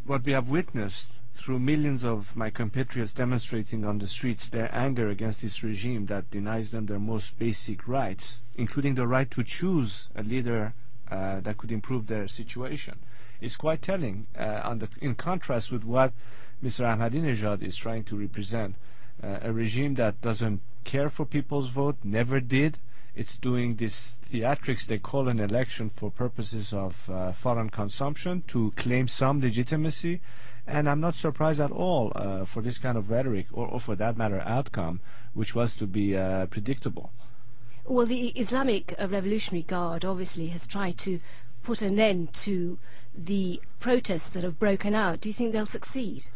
what we have witnessed through millions of my compatriots demonstrating on the streets their anger against this regime that denies them their most basic rights, including the right to choose a leader that could improve their situation, is quite telling, in contrast with what Mr. Ahmadinejad is trying to represent. A regime that doesn't care for people's vote, never did. It's doing this theatrics they call an election for purposes of foreign consumption to claim some legitimacy. And I'm not surprised at all for this kind of rhetoric, or for that matter, outcome, which was to be predictable. Well, the Islamic Revolutionary Guard obviously has tried to put an end to the protests that have broken out. Do you think they'll succeed?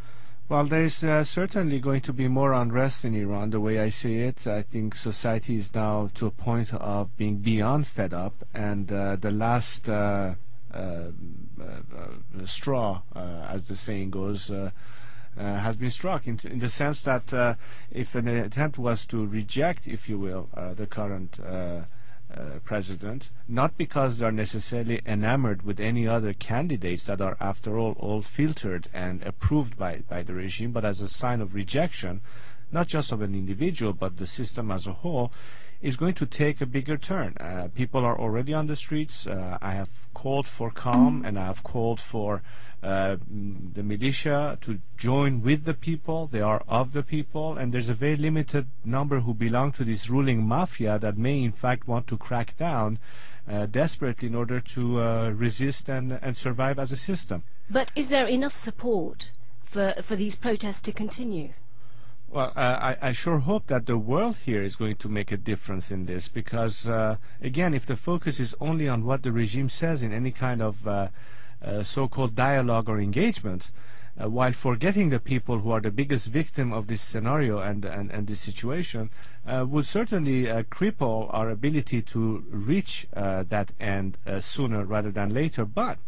Well, there is certainly going to be more unrest in Iran, the way I see it. I think society is now to a point of being beyond fed up, and the last straw, as the saying goes, has been struck in the sense that if an attempt was to reject, if you will, the current president, not because they are necessarily enamored with any other candidates that are, after all filtered and approved by the regime, but as a sign of rejection, not just of an individual, but the system as a whole, is going to take a bigger turn. People are already on the streets. I have called for calm, and I have called for the militia to join with the people. They are of the people, and there's a very limited number who belong to this ruling mafia that may in fact want to crack down desperately in order to resist and survive as a system. But is there enough support for these protests to continue? Well, I sure hope that the world here is going to make a difference in this, because again, if the focus is only on what the regime says in any kind of so-called dialogue or engagement, while forgetting the people who are the biggest victim of this scenario and this situation, would certainly cripple our ability to reach that end sooner rather than later. But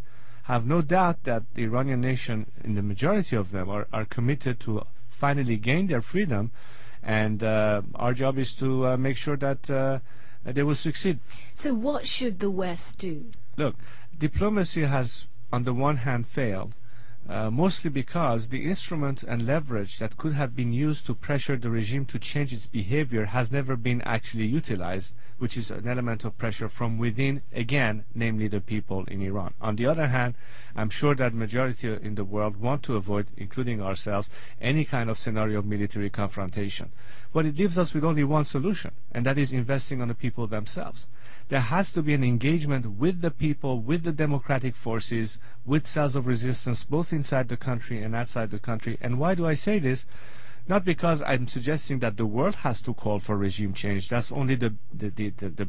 have no doubt that the Iranian nation, in the majority of them, are committed to finally gain their freedom, and our job is to make sure that they will succeed. So what should the West do? Look, diplomacy has on the one hand failed, mostly because the instrument and leverage that could have been used to pressure the regime to change its behavior has never been actually utilized, which is an element of pressure from within, again, namely the people in Iran. On the other hand, I'm sure that majority in the world want to avoid, including ourselves, any kind of scenario of military confrontation. But it leaves us with only one solution, and that is investing on the people themselves. There has to be an engagement with the people, with the democratic forces, with cells of resistance, both inside the country and outside the country. And why do I say this? Not because I'm suggesting that the world has to call for regime change. That's only the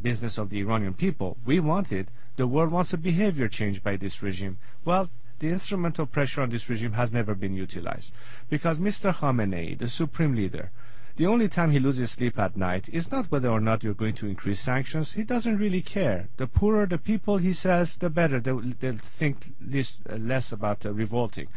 business of the Iranian people. We want it. The world wants a behavior change by this regime. Well, the instrument of pressure on this regime has never been utilized. Because Mr. Khamenei, the supreme leader, the only time he loses sleep at night is not whether or not you're going to increase sanctions. He doesn't really care. The poorer the people, he says, the better. They'll think less about revolting.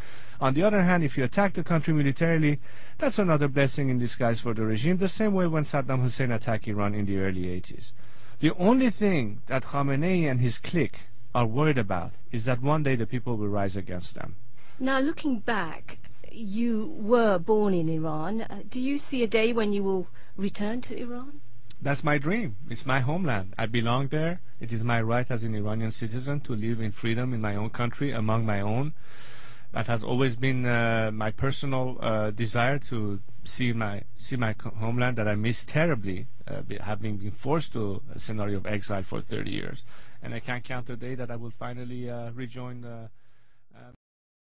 On the other hand, if you attack the country militarily, that's another blessing in disguise for the regime, the same way when Saddam Hussein attacked Iran in the early 80s. The only thing that Khamenei and his clique are worried about is that one day the people will rise against them. Now, looking back, you were born in Iran. Do you see a day when you will return to Iran? That's my dream. It's my homeland. I belong there. It is my right as an Iranian citizen to live in freedom in my own country, among my own. That has always been my personal desire, to see my homeland that I miss terribly, having been forced to a scenario of exile for 30 years. And I can't count the day that I will finally rejoin